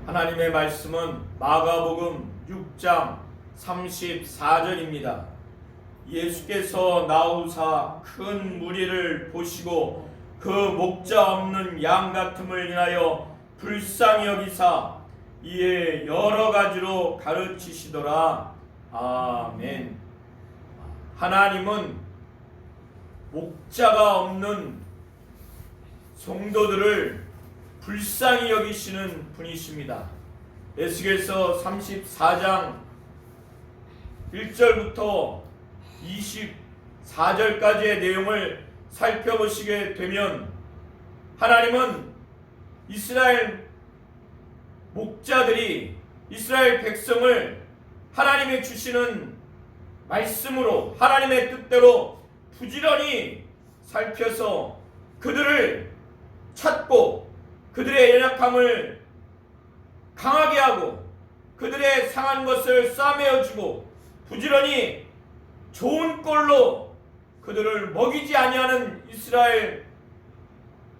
하나님의 말씀은 마가복음 6장 34절입니다. 예수께서 나오사 큰 무리를 보시고 그 목자 없는 양 같음을 인하여 불쌍히 여기사 이에 여러 가지로 가르치시더라. 아멘. 하나님은 목자가 없는 성도들을 불쌍히 여기시는 분이십니다. 에스겔서 34장 1절부터 24절까지의 내용을 살펴보시게 되면 하나님은 이스라엘 목자들이 이스라엘 백성을 하나님이 주시는 말씀으로 하나님의 뜻대로 부지런히 살펴서 그들을 찾고 그들의 연약함을 강하게 하고 그들의 상한 것을 싸매어주고 부지런히 좋은 꼴로 그들을 먹이지 아니하는 이스라엘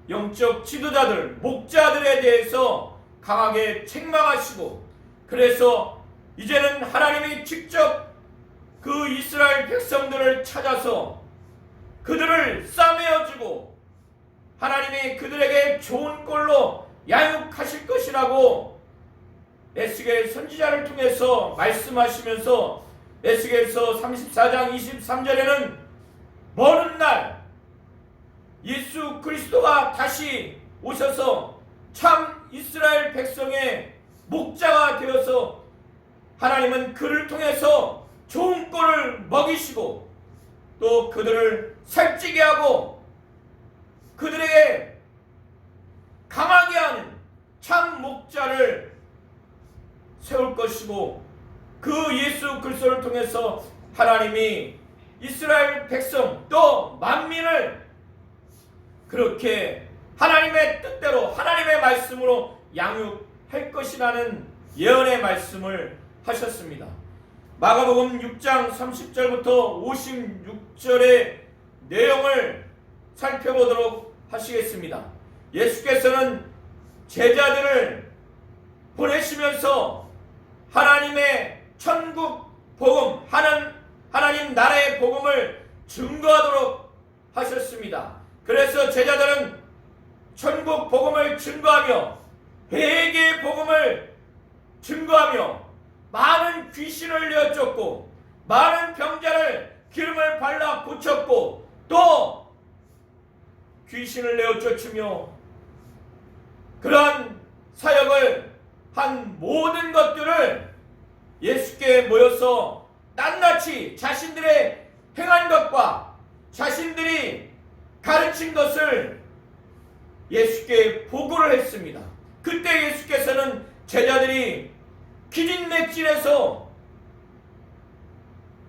영적 지도자들, 목자들에 대해서 강하게 책망하시고, 그래서 이제는 하나님이 직접 그 이스라엘 백성들을 찾아서 그들을 싸매어주고 하나님이 그들에게 좋은 꼴로 양육하실 것이라고 에스겔 선지자를 통해서 말씀하시면서 에스겔서 34장 23절에는 먼 날 예수 그리스도가 다시 오셔서 참 이스라엘 백성의 목자가 되어서 하나님은 그를 통해서 좋은 꼴을 먹이시고 또 그들을 살찌게 하고 그들에게 강하게 하는 참 목자를 세울 것이고, 그 예수 그리스도를 통해서 하나님이 이스라엘 백성 또 만민을 그렇게 하나님의 뜻대로 하나님의 말씀으로 양육할 것이라는 예언의 말씀을 하셨습니다. 마가복음 6장 30절부터 56절의 내용을 살펴보도록 하시겠습니다. 예수께서는 제자들을 보내시면서 하나님의 천국 복음, 하나님 나라의 복음을 증거하도록 하셨습니다. 그래서 제자들은 천국 복음을 증거하며 회개의 복음을 증거하며 많은 귀신을 내어쫓고 많은 병자를 기름을 발라 고쳤고 또 귀신을 내어쫓으며 그러한 사역을 한 모든 것들을 예수께 모여서 낱낱이 자신들의 행한 것과 자신들이 가르친 것을 예수께 보고를 했습니다. 그때 예수께서는 제자들이 기진맥진해서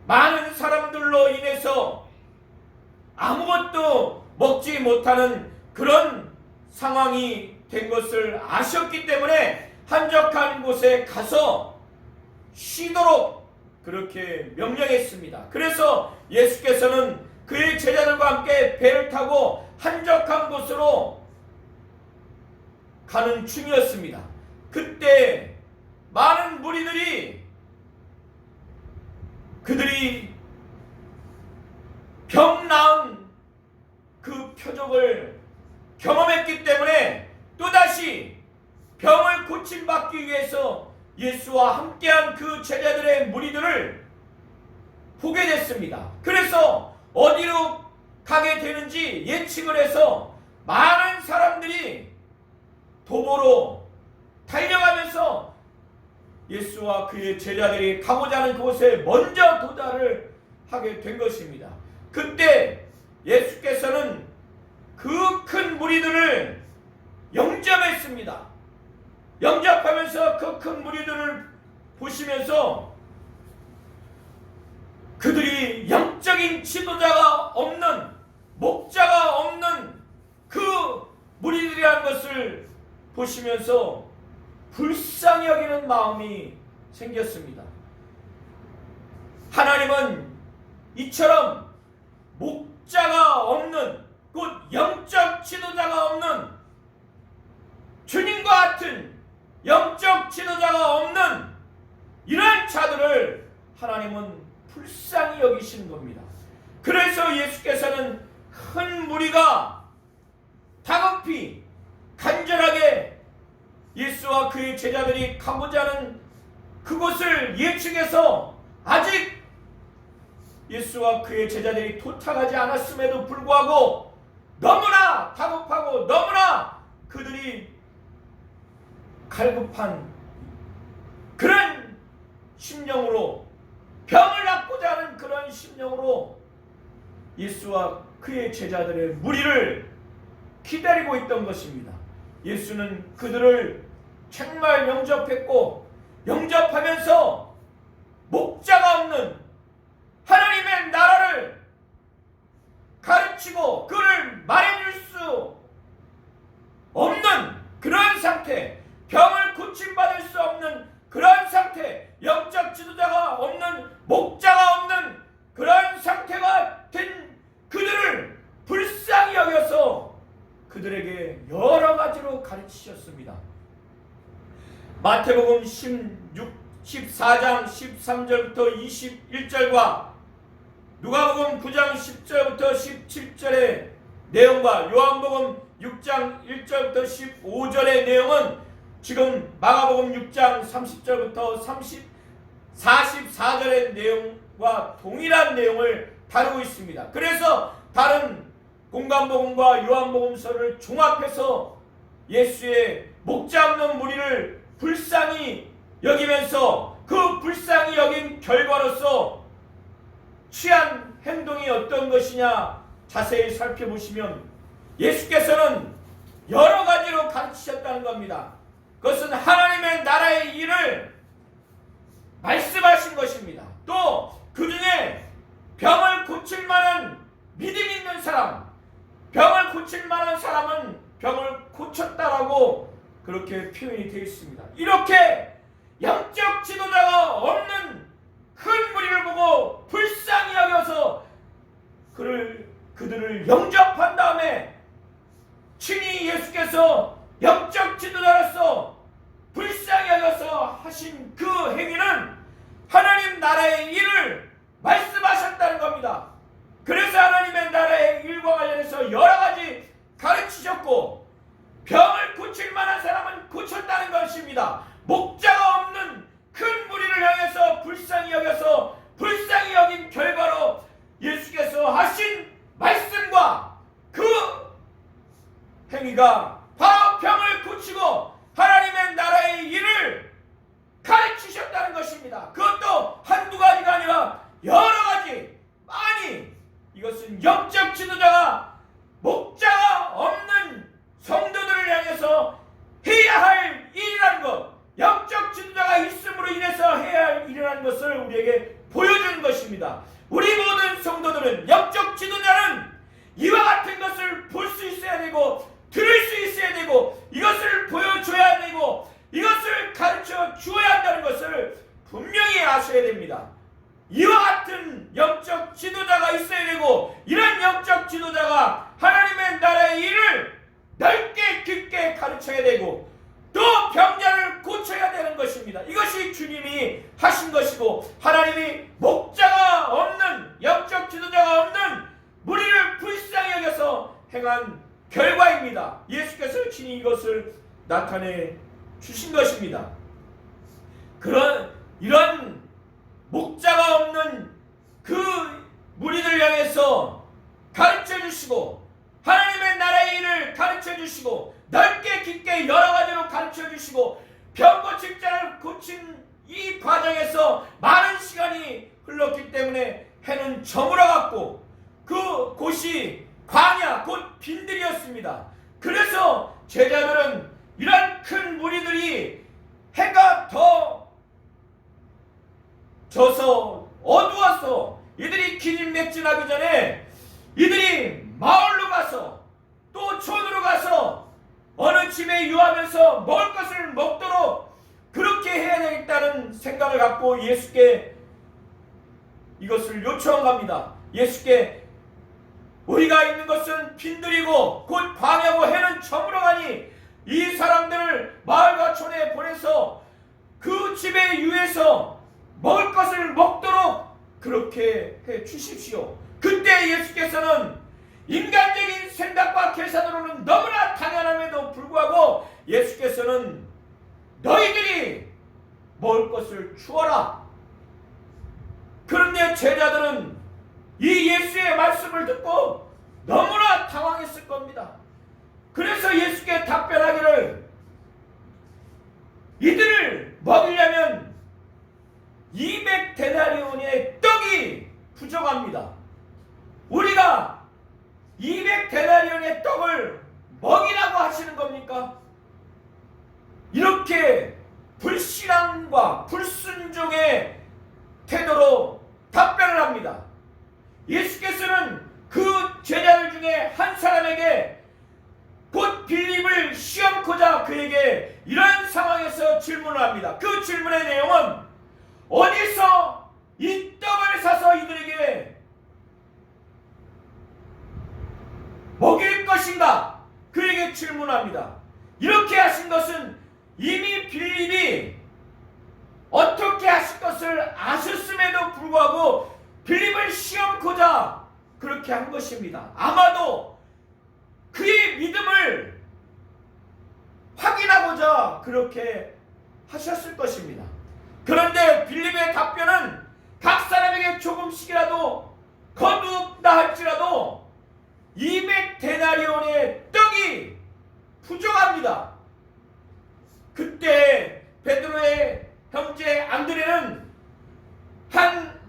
많은 사람들로 인해서 아무것도 먹지 못하는 그런 상황이 된 것을 아셨기 때문에 한적한 곳에 가서 쉬도록 그렇게 명령했습니다. 그래서 예수께서는 그의 제자들과 함께 배를 타고 한적한 곳으로 가는 중이었습니다. 그때 많은 무리들이 그들이 병 나은 그 표적을 경험했기 때문에 또다시 병을 고침받기 위해서 예수와 함께한 그 제자들의 무리들을 보게 됐습니다. 그래서 어디로 가게 되는지 예측을 해서 많은 사람들이 도보로 달려가면서 예수와 그의 제자들이 가고자 하는 그곳에 먼저 도달을 하게 된 것입니다. 그때 예수께서는 그 큰 무리들을 영접했습니다. 영접하면서 그 큰 무리들을 보시면서 그들이 영적인 지도자가 없는 목자가 없는 그 무리들이라는 것을 보시면서 불쌍히 여기는 마음이 생겼습니다. 하나님은 이처럼 목자가 없는 곧 영적 지도자가 없는 주님과 같은 영적 하나님은 불쌍히 여기시는 겁니다. 그래서 예수께서는 큰 무리가 다급히 간절하게 예수와 그의 제자들이 가고자 하는 그곳을 예측해서 아직 예수와 그의 제자들이 도착하지 않았음에도 불구하고 너무나 다급하고 너무나 그들이 갈급한 그런 심령으로, 병을 낫고자 하는 그런 심령으로 예수와 그의 제자들의 무리를 기다리고 있던 것입니다. 예수는 그들을 정말 영접했고, 영접하면서 목자가 없는 하나님의 나라를 가르치고 그를 말해줄 수 없는 그런 상태, 병을 고침받을 수 없는 그런 상태, 영적 지도자가 없는, 목자가 없는 그런 상태가 된 그들을 불쌍히 여겨서 그들에게 여러 가지로 가르치셨습니다. 마태복음 14장 13절부터 21절과 누가복음 9장 10절부터 17절의 내용과 요한복음 6장 1절부터 15절의 내용은 지금 마가복음 6장 30절부터 44절의 내용과 동일한 내용을 다루고 있습니다. 그래서 다른 공관복음과 요한복음서를 종합해서 예수의 목자 없는 무리를 불쌍히 여기면서 그 불쌍히 여긴 결과로서 취한 행동이 어떤 것이냐 자세히 살펴보시면 예수께서는 여러 가지로 가르치셨다는 겁니다. 그것은 하나님의 나라의 일을 말씀하신 것입니다. 또 그 중에 병을 고칠 만한 믿음 있는 사람, 병을 고칠 만한 사람은 병을 고쳤다라고 그렇게 표현이 되어 있습니다. 이렇게 영적 지도자가 없는 큰 무리를 보고 불쌍히 여겨서 그들을 영접한 다음에 친히 예수께서 영적 지도자로서 불쌍히 여겨서 하신 그 행위는 하나님 나라의 일을 말씀하셨다는 겁니다. 그래서 하나님의 나라의 일과 관련해서 여러 가지 가르치셨고, 병을 고칠 만한 사람은 고쳤다는 것입니다. 목자가 없는 큰 무리를 향해서 불쌍히 여겨서 불쌍히 여긴 결과로 예수께서 하신 말씀과 그 행위가 바로 병을 고치고 하나님의 나라의 일을 가르치셨다는 것입니다. 그것도 한두 가지가 아니라 여러 가지, 많이. 이것은 영적 지도자가 목자가 없는 성도들을 향해서 해야 할 일이라는 것, 영적 지도자가 있음으로 인해서 해야 할 일이라는 것을 우리에게 보여주는 것입니다. 우리 모든 성도들은, 영적 지도자는 이와 같은 것을 볼 수 있어야 되고 들을 수 있어야 되고 이것을 보여줘야 되고 이것을 가르쳐 주어야 한다는 것을 분명히 아셔야 됩니다. 이와 같은 영적 지도자가 있어야 되고, 이런 영적 지도자가 하나님의 나라의 일을 넓게 깊게 가르쳐야 되고 또 병자를 고쳐야 되는 것입니다. 이것이 주님이 하신 것이고, 하나님이 목자가 없는, 영적 지도자가 없는 무리를 불쌍히 여겨서 행한 결과입니다. 예수께서 친히 이것을 나타내 주신 것입니다. 이런 목자가 없는 그 무리들 향해서 가르쳐 주시고, 하나님의 나라의 일을 가르쳐 주시고, 넓게 깊게 여러 가지로 가르쳐 주시고, 병 고칠 자를 고친 이 과정에서 많은 시간이 흘렀기 때문에 해는 저물어갔고 그 곳이 광야, 곧 빈들이었습니다. 그래서 제자들은 이런 큰 무리들이 해가 더 져서 어두워서 이들이 기진맥진하기 전에 이들이 마을로 가서 또 촌으로 가서 어느 집에 유하면서 먹을 것을 먹도록 그렇게 해야 되겠다는 생각을 갖고 예수께 이것을 요청합니다. 예수께 우리가 있는 것은 빈들이고 곧 광야고 해는 저물어가니 이 사람들을 마을과 촌에 보내서 그 집에 유해서 먹을 것을 먹도록 그렇게 해 주십시오. 그때 예수께서는 인간적인 생각과 계산으로는 너무나 당연함에도 불구하고 예수께서는 너희들이 먹을 것을 주어라. 그런데 제자들은 이 예수의 말씀을 듣고 너무나 당황했을 겁니다. 그래서 예수께 답변하기를 이들을 먹이려면 200데나리온의 떡이 부족합니다. 우리가 200데나리온의 떡을 먹이라고 하시는 겁니까? 이렇게 불신앙과 불순종의 태도로 답변을 합니다. 예수께서는 그 제자들 중에 한 사람에게 곧 빌립을 시험코자 그에게 이런 상황에서 질문을 합니다. 그 질문의 내용은 어디서 이 떡을 사서 이들에게 먹일 것인가? 그에게 질문합니다. 이렇게 하신 것은 이미 빌립이 어떻게 하실 것을 아셨음에도 불구하고 빌립을 시험코자 그렇게 한 것입니다. 아마도 그의 믿음을 확인하고자 그렇게 하셨을 것입니다. 그런데 빌립의 답변은 각 사람에게 조금씩이라도 거두다 할지라도 200데나리온의 떡이 부족합니다. 그때 베드로의 형제 안드레는 한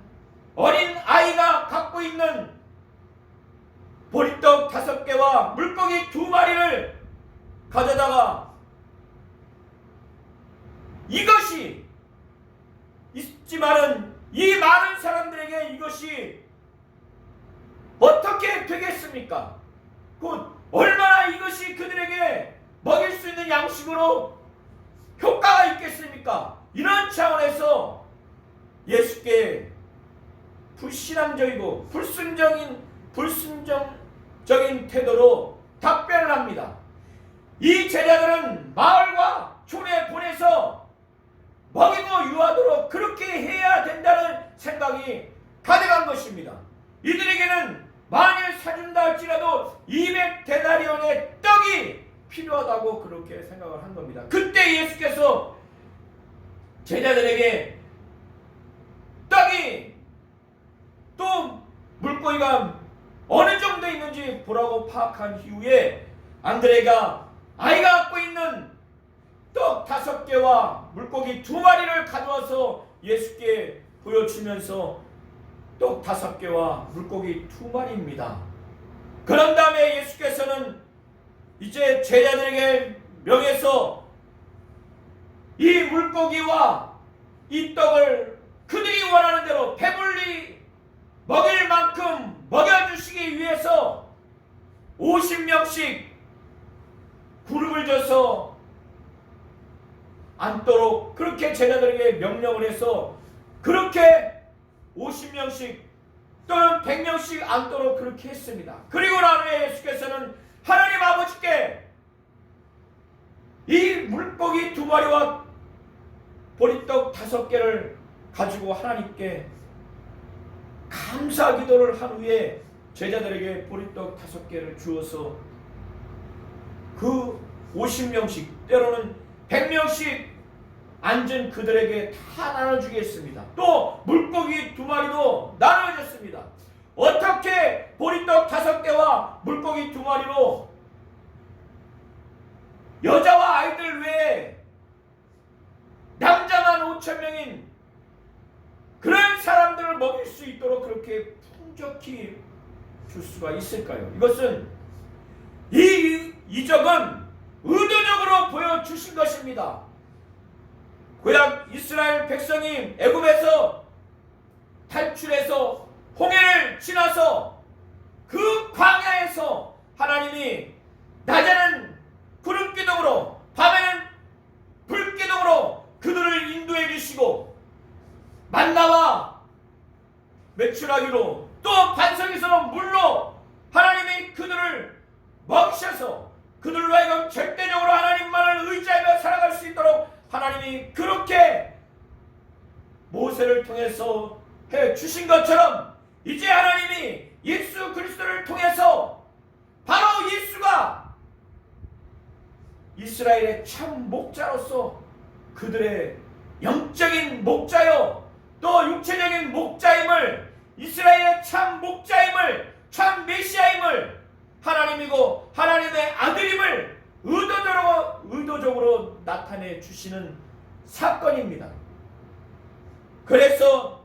어린 아이가 갖고 있는 보리떡 5개와 물고기 2마리를 가져다가 이것이 있지만은 이 많은 사람들에게 이것이 어떻게 되겠습니까? 곧 얼마나 이것이 그들에게 먹일 수 있는 양식으로 효과가 있겠습니까? 이런 차원에서 예수께 불신앙적이고 불순종적인 태도로 답변을 합니다. 이 제자들은 마을과 촌에 보내서 먹이고 유하도록 그렇게 해야 된다는 생각이 가득한 것입니다. 이들에게는 만일 사준다 할지라도 200데나리온의 떡이 필요하다고 그렇게 생각을 한 겁니다. 그때 예수께서 제자들에게 떡이 또 물고기가 어느 정도 있는지 보라고 파악한 이후에 안드레가 아이가 갖고 있는 떡 5개와 물고기 2마리를 가져와서 예수께 보여주면서 떡 5개와 물고기 2마리입니다. 그런 다음에 예수께서는 이제 제자들에게 명해서 이 물고기와 이 떡을 그들이 원하는 대로 배불리 먹일 만큼 먹여주시기 위해서 50명씩 그룹을 져서 앉도록 그렇게 제자들에게 명령을 해서 그렇게 50명씩 또는 100명씩 앉도록 그렇게 했습니다. 그리고 난 후에 예수께서는 하나님 아버지께 이 물고기 2마리와 보리떡 5개를 가지고 하나님께 감사 기도를 한 후에 제자들에게 보리떡 5개를 주어서 그 50명씩 때로는 100명씩 앉은 그들에게 다 나눠주겠습니다. 또 물고기 2마리도 나눠줬습니다. 어떻게 보리떡 5개와 물고기 2마리로 여자와 아이들 외에 남자만 5,000명인 그런 사람들을 먹일 수 있도록 그렇게 풍족히 줄 수가 있을까요? 이것은 이 이적은 의도적으로 보여주신 것입니다. 고향 이스라엘 백성이 애굽에서 탈출해서 홍해를 지나서 그 광야에서 하나님이 낮에는 구름 기둥으로 밤에는 불 기둥으로 그들을 인도해 주시고 만나와 메추라기로 또 반석에서 물로 하나님이 그들을 먹이셔서 그들로 하여금 절대적으로 하나님만을 의지하며 살아갈 수 있도록 하나님이 그렇게 모세를 통해서 해 주신 것처럼 이제 하나님이 예수 그리스도를 통해서 바로 예수가 이스라엘의 참 목자로서 그들의 영적인 목자요 또 육체적인 목자임을, 이스라엘의 참 목자임을, 참 메시아임을, 하나님이고 하나님의 아들임을 의도적으로 나타내 주시는 사건입니다. 그래서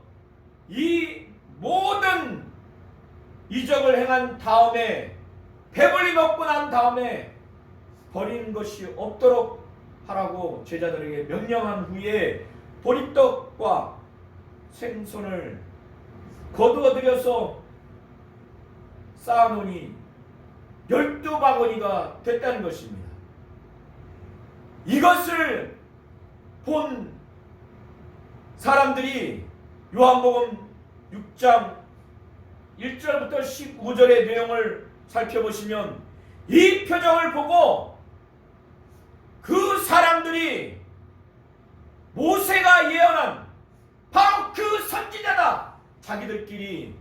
이 모든 이적을 행한 다음에, 배불리 먹고 난 다음에 버리는 것이 없도록 하라고 제자들에게 명령한 후에 보리떡과 생선을 거두어 들여서 쌓아놓으니 12바구니가 됐다는 것입니다. 이것을 본 사람들이 요한복음 6장 1절부터 15절의 내용을 살펴보시면 이 표정을 보고 그 사람들이 모세가 예언한 바로 그 선지자다, 자기들끼리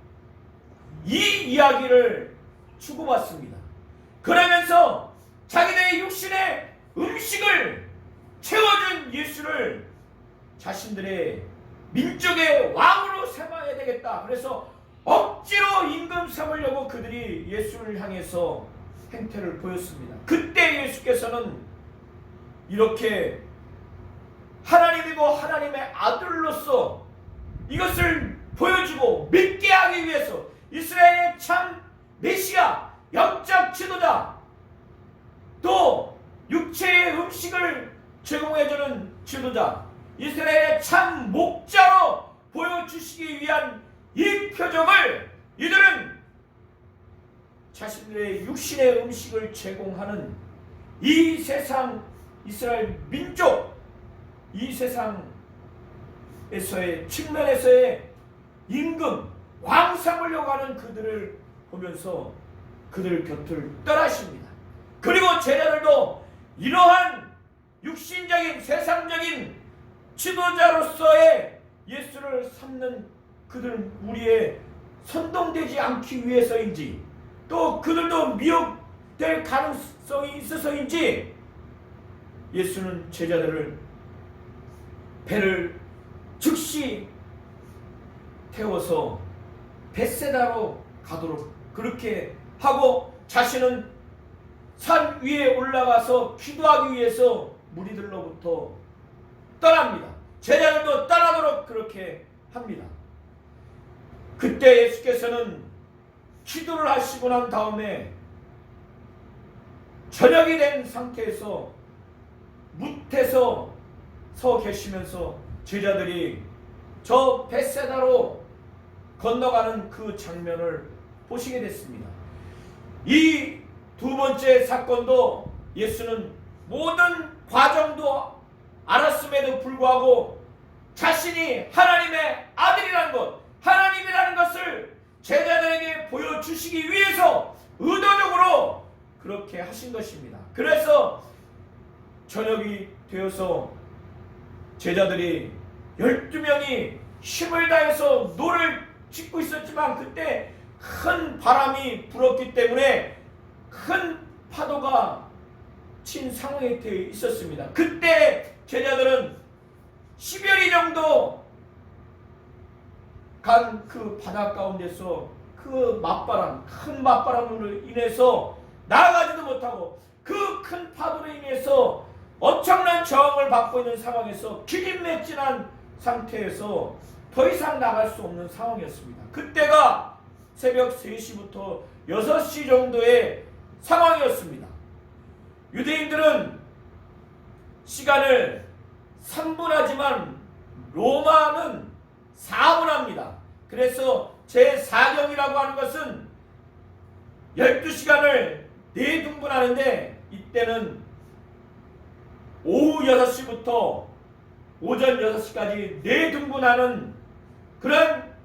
이 이야기를 주고받습니다. 그러면서 자기들의 육신의 음식을 채워준 예수를 자신들의 민족의 왕으로 삼아야 되겠다. 그래서 억지로 임금 삼으려고 그들이 예수를 향해서 행태를 보였습니다. 그때 예수께서는 이렇게 하나님이고 하나님의 아들로서 이것을 보여주고 믿게 하기 위해서 이스라엘의 참 메시아, 영적 지도자, 또 육체의 음식을 제공해주는 지도자, 이스라엘의 참 목자로 보여주시기 위한 이 표정을 이들은 자신들의 육신의 음식을 제공하는 이 세상 이스라엘 민족, 이 세상에서의 측면에서의 임금, 왕 삼으려고 하는 그들을 보면서 그들 곁을 떠나십니다. 그리고 제자들도 이러한 육신적인 세상적인 지도자로서의 예수를 삼는 그들 무리에 선동되지 않기 위해서인지, 또 그들도 미혹될 가능성이 있어서인지 예수는 제자들을 배를 즉시 태워서 벳세다로 가도록 그렇게 하고 자신은 산 위에 올라가서 기도하기 위해서 무리들로부터 떠납니다. 제자들도 떠나도록 그렇게 합니다. 그때 예수께서는 기도를 하시고 난 다음에 저녁이 된 상태에서 무태서 서 계시면서 제자들이 저 벳세다로 건너가는 그 장면을 보시게 됐습니다. 이 두 번째 사건도 예수는 모든 과정도 알았음에도 불구하고 자신이 하나님의 아들이라는 것, 하나님이라는 것을 제자들에게 보여주시기 위해서 의도적으로 그렇게 하신 것입니다. 그래서 저녁이 되어서 제자들이 12명이 힘을 다해서 노를 짓고 있었지만 그때 큰 바람이 불었기 때문에 큰 파도가 친 상황에 있었습니다. 그때 제자들은 10여리 정도 간 그 바다 가운데서 그 맞바람, 큰 맞바람으로 인해서 나아가지도 못하고 그 큰 파도로 인해서 엄청난 저항을 받고 있는 상황에서 기진맥진한 상태에서 더 이상 나갈 수 없는 상황이었습니다. 그때가 새벽 3시부터 6시 정도의 상황이었습니다. 유대인들은 시간을 3분하지만 로마는 4분합니다. 그래서 제4경이라고 하는 것은 12시간을 4등분하는데 이때는 오후 6시부터 오전 6시까지 4등분하는 그런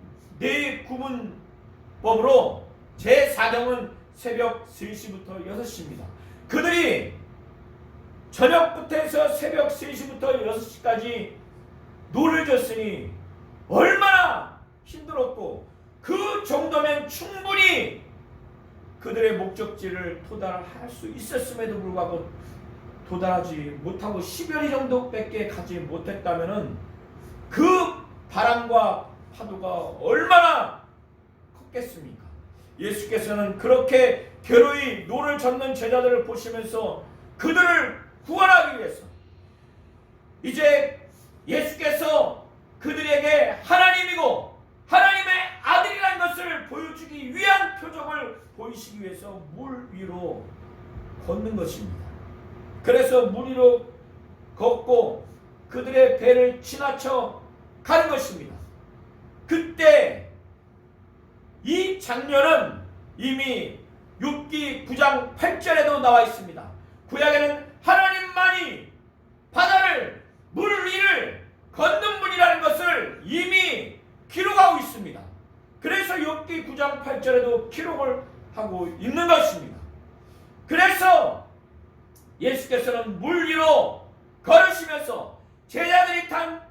4구분법으로 제4경은 새벽 3시부터 6시입니다. 그들이 저녁부터 해서 새벽 3시부터 6시까지 노를 졌으니 얼마나 힘들었고 그 정도면 충분히 그들의 목적지를 도달할 수 있었음에도 불구하고 도달하지 못하고 10여리 정도밖에 가지 못했다면은 그 바람과 파도가 얼마나 컸겠습니까? 예수께서는 그렇게 괴로이 노를 젓는 제자들을 보시면서 그들을 구원하기 위해서 이제 예수께서 그들에게 하나님이고 하나님의 아들이라는 것을 보여주기 위한 표적을 보이시기 위해서 물 위로 걷는 것입니다. 그래서 물 위로 걷고 그들의 배를 지나쳐 가는 것입니다. 그때 이 장면은 이미 욥기 9장 8절에도 나와 있습니다. 구약에는 하나님만이 바다를 물 위를 걷는 분이라는 것을 이미 기록하고 있습니다. 그래서 욥기 9장 8절에도 기록을 하고 있는 것입니다. 그래서 예수께서는 물 위로 걸으시면서 제자들이 탄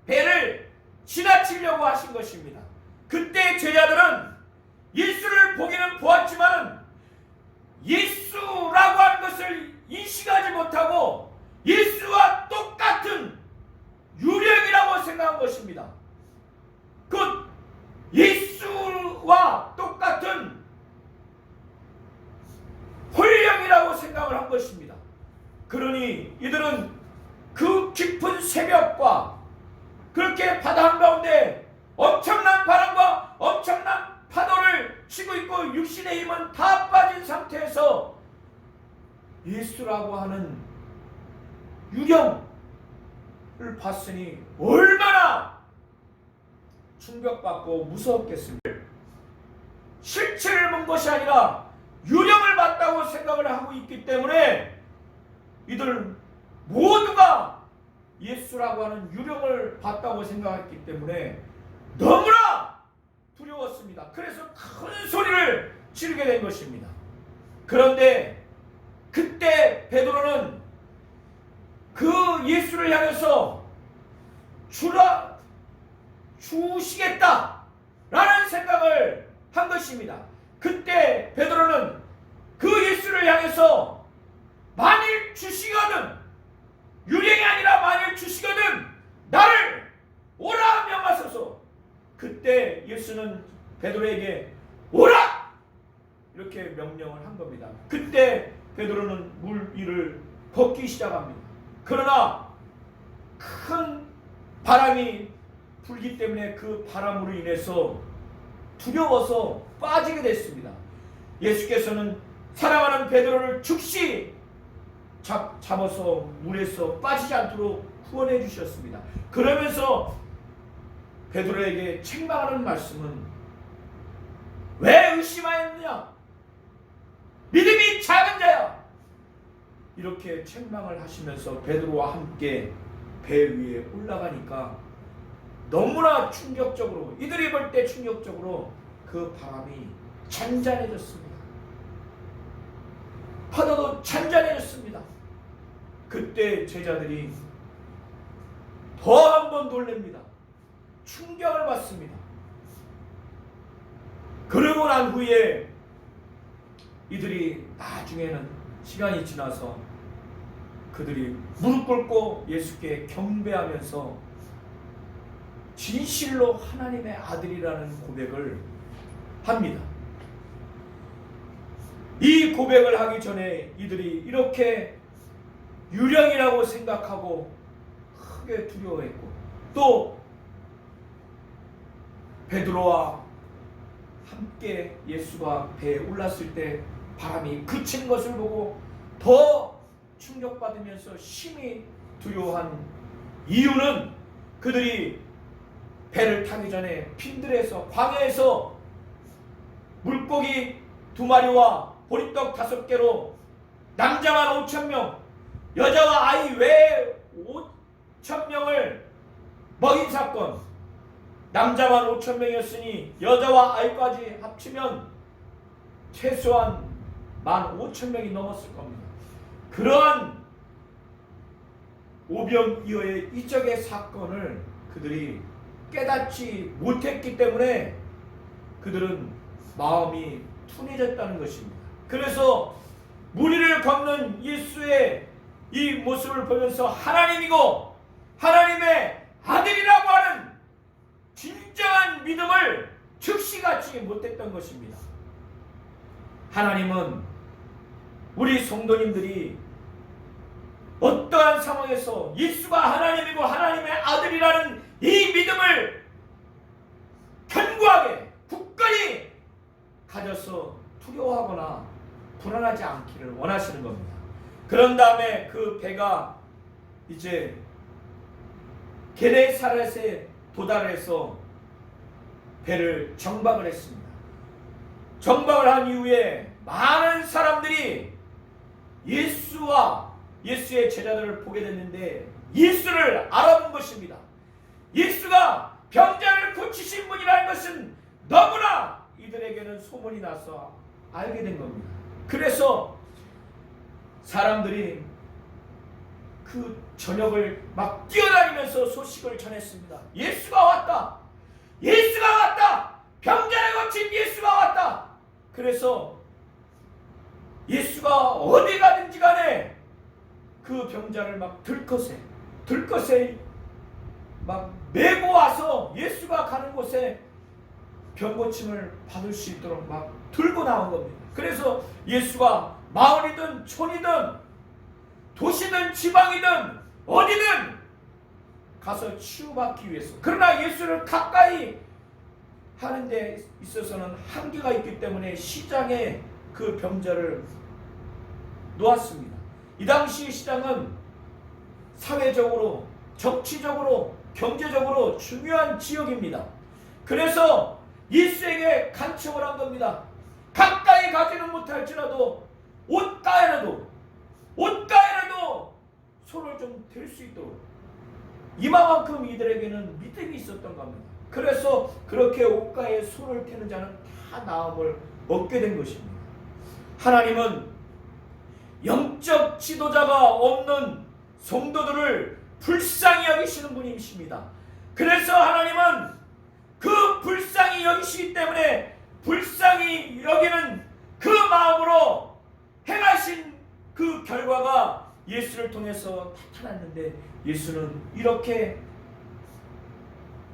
배를 지나치려고 하신 것입니다. 그때 제자들은 예수를 보기는 보았지만 예수라고 하는 것을 인식하지 못하고 예수와 똑같은 유령이라고 생각한 것입니다. 그 예수와 똑같은 혼령이라고 생각을 한 것입니다. 그러니 이들은 그 깊은 새벽과 그렇게 바다 한가운데 엄청난 바람과 엄청난 파도를 치고 있고 육신의 힘은 다 빠진 상태에서 예수라고 하는 유령을 봤으니 얼마나 충격받고 무서웠겠습니까? 실체를 본 것이 아니라 유령을 봤다고 생각을 하고 있기 때문에 이들 모두가 예수라고 하는 유령을 봤다고 생각했기 때문에 너무나 두려웠습니다. 그래서 큰 소리를 지르게 된 것입니다. 그런데 그때 베드로는 그 예수를 향해서 주시겠다라는 생각을 한 것입니다. 그때 베드로는 그 예수를 향해서 만일 주시거든, 유령이 아니라 만일 주시거든 나를 오라 명하소서. 그때 예수는 베드로에게 오라! 이렇게 명령을 한 겁니다. 그때 베드로는 물 위를 걷기 시작합니다. 그러나 큰 바람이 불기 때문에 그 바람으로 인해서 두려워서 빠지게 됐습니다. 예수께서는 사랑하는 베드로를 즉시 잡아서 물에서 빠지지 않도록 구원해 주셨습니다. 그러면서 베드로에게 책망하는 말씀은 왜 의심하였느냐? 믿음이 작은 자야! 이렇게 책망을 하시면서 베드로와 함께 배 위에 올라가니까 너무나 충격적으로, 이들이 볼 때 충격적으로 그 바람이 잔잔해졌습니다. 파도도 잔잔해졌습니다. 그때 제자들이 더 한 번 놀랍니다. 충격을 받습니다. 그러고 난 후에 이들이 나중에는 시간이 지나서 그들이 무릎 꿇고 예수께 경배하면서 진실로 하나님의 아들이라는 고백을 합니다. 이 고백을 하기 전에 이들이 이렇게 유령이라고 생각하고 크게 두려워했고, 또 베드로와 함께 예수가 배에 올랐을 때 바람이 그친 것을 보고 더 충격받으면서 심히 두려워한 이유는 그들이 배를 타기 전에 핀들에서, 광야에서 물고기 2마리와 보리떡 5개로 남자만 5,000명, 여자와 아이 외에 5,000명을 먹인 사건. 남자만 5,000명이었으니 여자와 아이까지 합치면 최소한 15,000명이 넘었을 겁니다. 그러한 오병이어의 이적의 사건을 그들이 깨닫지 못했기 때문에 그들은 마음이 둔해졌다는 것입니다. 그래서 무리를 걷는 예수의 이 모습을 보면서 하나님이고 하나님의 아들이라고 하는 진정한 믿음을 즉시 갖지 못했던 것입니다. 하나님은 우리 성도님들이 어떠한 상황에서 예수가 하나님이고 하나님의 아들이라는 이 믿음을 견고하게 굳건히 가져서 두려워하거나 불안하지 않기를 원하시는 겁니다. 그런 다음에 그 배가 이제 게네사렛에 도달해서 배를 정박을 했습니다. 정박을 한 이후에 많은 사람들이 예수의 제자들을 보게 됐는데 예수를 알아본 것입니다. 예수가 병자를 고치신 분이라는 것은 너무나 이들에게는 소문이 나서 알게 된 겁니다. 그래서 사람들이 그 저녁을 막 뛰어다니면서 소식을 전했습니다. 예수가 왔다! 예수가 왔다! 병자를 고친 예수가 왔다! 그래서 예수가 어디 가든지 간에 그 병자를 막 들것에 막 메고 와서 예수가 가는 곳에 병 고침을 받을 수 있도록 막 들고 나온 겁니다. 그래서 예수가 마을이든 촌이든 도시든 지방이든 어디든 가서 치유받기 위해서, 그러나 예수를 가까이 하는 데 있어서는 한계가 있기 때문에 시장에 그 병자를 놓았습니다. 이 당시 시장은 사회적으로, 정치적으로, 경제적으로 중요한 지역입니다. 그래서 예수에게 간청을 한 겁니다. 가까이 가지는 못할지라도 옷가에라도 손을 좀 댈 수 있도록, 이만큼 이들에게는 믿음이 있었던 겁니다. 그래서 그렇게 옷가에 손을 대는 자는 다 나음을 얻게 된 것입니다. 하나님은 영적 지도자가 없는 성도들을 불쌍히 여기시는 분이십니다. 그래서 하나님은 그 불쌍히 여기시기 때문에 불쌍히 여기는 그 마음으로 행하신 그 결과가 예수를 통해서 나타났는데, 예수는 이렇게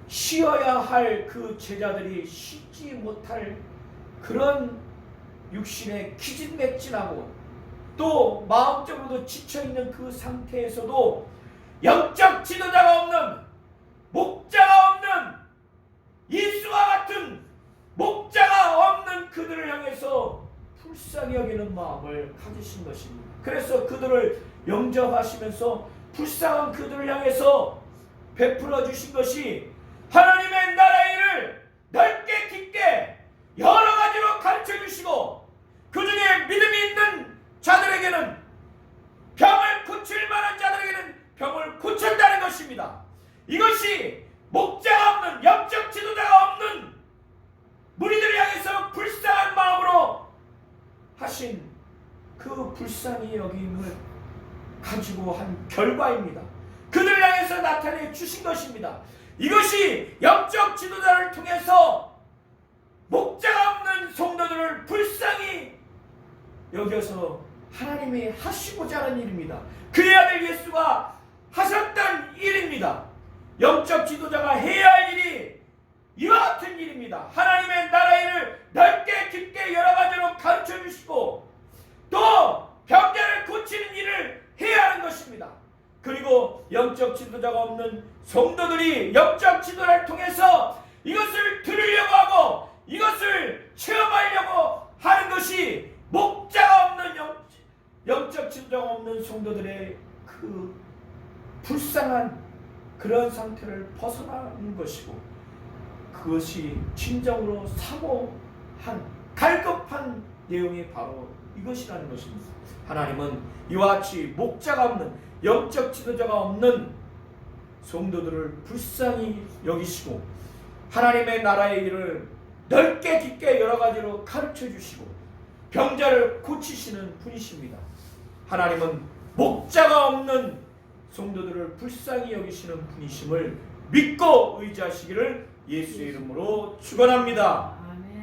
쉬어야 할 그 제자들이 쉬지 못할 그런 육신에 기진맥진하고 또 마음적으로도 지쳐있는 그 상태에서도 영적 지도자가 없는, 목자가 없는, 예수와 같은 목자가 없는 그들을 향해서 불쌍히 여기는 마음을 가지신 것입니다. 그래서 그들을 영접하시면서 불쌍한 그들을 향해서 베풀어 주신 것이 하나님의 나라의 일을 넓게 깊게 여러 가지로 가르쳐 주시고, 그 중에 믿음이 있는 자들에게는, 병을 고칠 만한 자들에게는 병을 고쳤다는 것입니다. 이것이 목자가 없는, 영적 지도자가 없는 무리들을 향해서 불쌍한 마음으로 하신 그 불쌍히 여김을 가지고 한 결과입니다. 그들을 향해서 나타내 주신 것입니다. 이것이 영적 지도자를 통해서 목자가 없는 성도들을 불쌍히 여겨서 하나님이 하시고자 하는 일입니다. 그의 아들 예수가 하셨던 일입니다. 영적 지도자가 해야 할 일이 이와 같은 일입니다. 하나님의 나라의 일을 넓게 깊게 여러 가지로 가르쳐 주시고 또 병자를 고치는 일을 해야 하는 것입니다. 그리고 영적 지도자가 없는 성도들이 영적 지도자를 통해서 이것을 들으려고 하고 이것을 체험하려고 하는 것이 목자가 없는 영적 지도자가 없는 성도들의 그 불쌍한 그런 상태를 벗어나는 것이고, 그것이 진정으로 사모한 갈급한 내용이 바로 이것이라는 것입니다. 하나님은 이와 같이 목자가 없는, 영적 지도자가 없는 성도들을 불쌍히 여기시고 하나님의 나라의 일을 넓게 깊게 여러 가지로 가르쳐 주시고 병자를 고치시는 분이십니다. 하나님은 목자가 없는 성도들을 불쌍히 여기시는 분이심을 믿고 의지하시기를 예수의 이름으로 축원합니다.